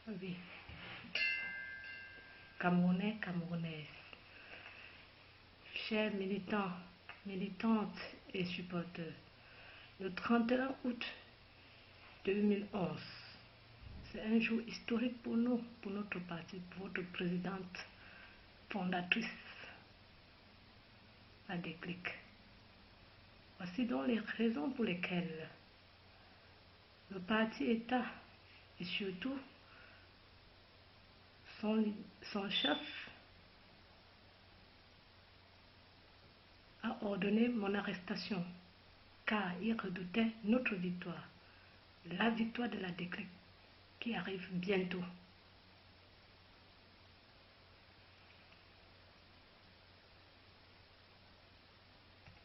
Oui. Camerounais, Camerounaises, chers militants, militantes et supporters, le 31 août 2011, c'est un jour historique pour nous, pour notre parti, pour votre présidente fondatrice, la Déclic. Voici donc les raisons pour lesquelles le parti État et surtout son chef a ordonné mon arrestation car il redoutait notre victoire, la victoire de la Déclic qui arrive bientôt.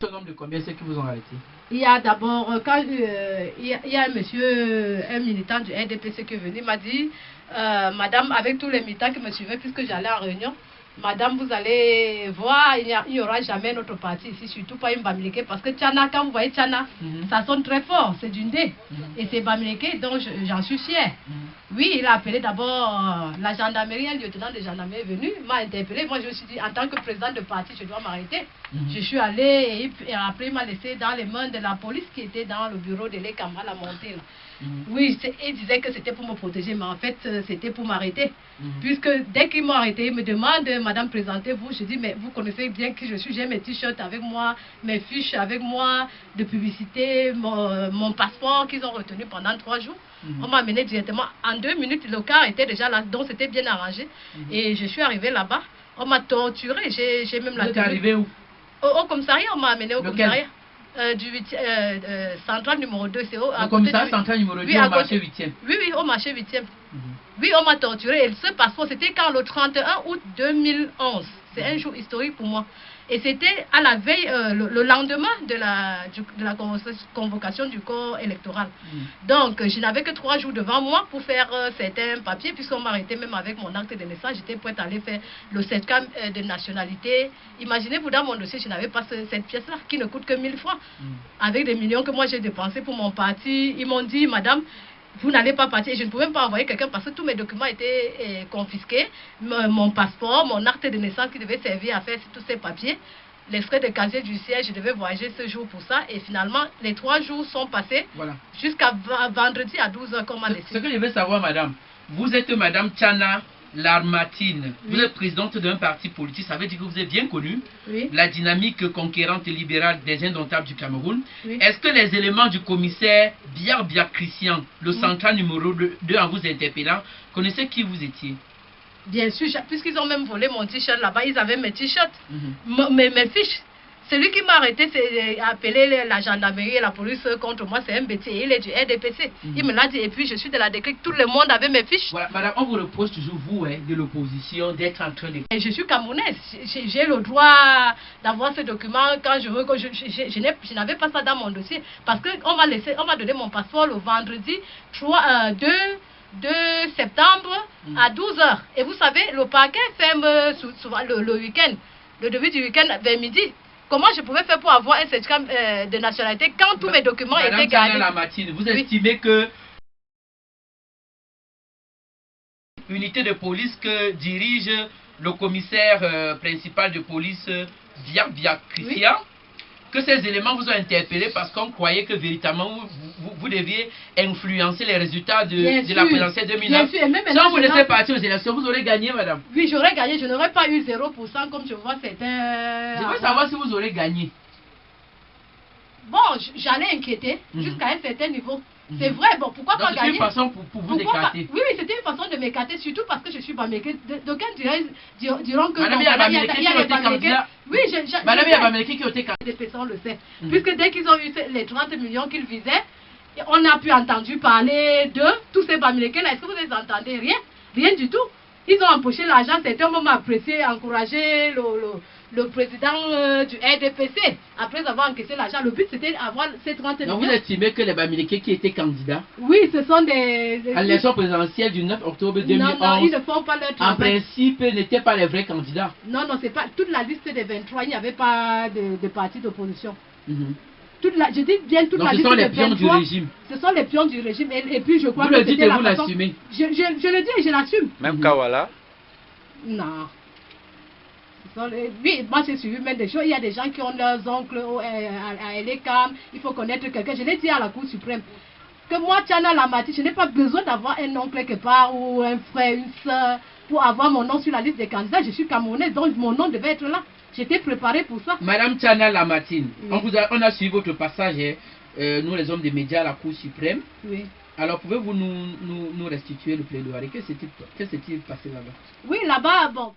Ce nombre de combien c'est qui vous ont arrêté? Il y a d'abord, quand il y a un monsieur, un militant du RDPC qui est venu, il m'a dit, madame, avec tous les militants qui me suivaient, puisque j'allais en réunion, madame, vous allez voir, il n'y aura jamais notre parti ici, surtout pas une Bamileke, parce que Tchana, quand vous voyez Tchana, ça sonne très fort, c'est d'une dé, et c'est Bamileke, donc j'en suis fière. Oui, il a appelé d'abord la gendarmerie, un lieutenant de gendarmerie est venu, m'a interpellé, moi je me suis dit, en tant que président de parti, je dois m'arrêter. Je suis allée, et après il m'a laissé dans les mains de la police qui était dans le bureau de l'ECAM à la montée. Oui, il disait que c'était pour me protéger, mais en fait, c'était pour m'arrêter. Puisque dès qu'ils m'ont arrêté, ils me demandent, madame, présentez-vous. Je dis, mais vous connaissez bien qui je suis, j'ai mes t-shirts avec moi, mes fiches avec moi, de publicité, mon passeport qu'ils ont retenu pendant 3 jours. On m'a amené directement. En 2 minutes, le car était déjà là, donc c'était bien arrangé. Et je suis arrivée là-bas. On m'a torturé, j'ai même la... Vous êtes arrivé où? Au commissariat, on m'a amené au commissariat. Du central numéro 2, c'est au commissariat central numéro 2, au marché 8e. Oui, oui, au marché 8e. Oui, on m'a torturé. Et ce passeport, c'était quand le 31 août 2011. C'est un jour historique pour moi. Et c'était à la veille, le lendemain de la convocation du corps électoral. Donc, je n'avais que 3 jours devant moi pour faire certains papiers, puisqu'on m'a arrêté même avec mon acte de naissance. J'étais prête à aller faire le certificat de nationalité. Imaginez-vous, dans mon dossier, je n'avais pas cette pièce-là, qui ne coûte que 1000 francs. Avec des millions que moi j'ai dépensés pour mon parti. Ils m'ont dit, madame, vous n'allez pas partir. Je ne pouvais même pas envoyer quelqu'un parce que tous mes documents étaient confisqués. Mon passeport, mon acte de naissance qui devait servir à faire tous ces papiers. Les frais de casier judiciaire, je devais voyager ce jour pour ça. Et finalement, les 3 jours sont passés jusqu'à vendredi à 12h comme on a décidé. Ce que je veux savoir, madame, vous êtes madame Tchana Larmatine. Vous êtes présidente d'un parti politique, ça veut dire que vous êtes bien connue. La dynamique conquérante et libérale des Indomptables du Cameroun. Est-ce que les éléments du commissaire Bia Christian, le central numéro 2 en vous interpellant, connaissaient qui vous étiez? Bien sûr, puisqu'ils ont même volé mon t-shirt là-bas, ils avaient mes t-shirts, mes fiches. Celui qui m'a arrêté, c'est appelé la gendarmerie et la police contre moi, c'est un bêtisier, il est du RDPC. Il me l'a dit, et puis je suis de la Déclic, tout le monde avait mes fiches. Voilà, madame, on vous reproche toujours, vous, de l'opposition, d'être en train de... Et je suis camerounaise, j'ai le droit d'avoir ce document quand je veux, je n'avais pas ça dans mon dossier, parce qu'on m'a donné mon passeport le vendredi 2 septembre à 12h. Et vous savez, le parquet ferme souvent le week-end, le début du week-end vers midi. Comment je pouvais faire pour avoir un certificat de nationalité quand tous mes documents étaient gardés? Madame Larmatine, vous estimez que l'unité de police que dirige le commissaire principal de police Bia Christian, que ces éléments vous ont interpellé parce qu'on croyait que véritablement vous deviez influencer les résultats de la présidentielle 2009. Si on vous laissait partir aux élections, vous aurez gagné, madame. Oui, j'aurais gagné. Je n'aurais pas eu 0% comme je vois certains... Je veux savoir si vous aurez gagné. Bon, j'allais inquiéter jusqu'à un certain niveau. C'est vrai, bon, pourquoi pas gagner? C'est une façon pour vous écarter. Oui, c'était une façon de m'écarter, surtout parce que je suis Bamileke. D'aucuns diront que... Madame, il y a Bamileke qui ont été candidats. Oui, Madame, il y a Bamileke qui ont été candidats. On le sait. Puisque dès qu'ils ont eu les 30 millions qu'ils visaient, on a pu entendre parler de tous ces Bamileke-là. Est-ce que vous les entendez? Rien. Rien du tout. Ils ont empoché l'argent, certains m'ont apprécié, encouragé le président du RDPC, après avoir encaissé l'argent. Le but c'était d'avoir ces 30 millions. Donc vous estimez que les Bamileke qui étaient candidats, oui, ce sont des... à l'élection présidentielle du 9 octobre 2011, non, ils ne font pas leur travail. En principe, n'étaient pas les vrais candidats. Non, c'est pas toute la liste des 23, il n'y avait pas de parti d'opposition. je dis bien toute Donc la ce liste sont les de pions du 23. régime. Ce sont les pions du régime. Et puis je crois Vous que le dites c'était et la vous façon... l'assumez. Je le dis et je l'assume. Même Kawala. Non. Oui, moi j'ai suivi même des choses. Il y a des gens qui ont leurs oncles à Elekam. Il faut connaître quelqu'un. Je l'ai dit à la Cour suprême. Que moi, Tchana Lamati, je n'ai pas besoin d'avoir un oncle quelque part ou un frère, une soeur pour avoir mon nom sur la liste des candidats. Je suis camerounaise, donc mon nom devait être là. J'étais préparée pour ça. Madame Tchana Lamatine, Oui. on a suivi votre passage, nous les hommes des médias à la Cour suprême. Oui. Alors pouvez-vous nous restituer le plaidoirie? Que s'est-il passé là-bas? Oui, là-bas, bon.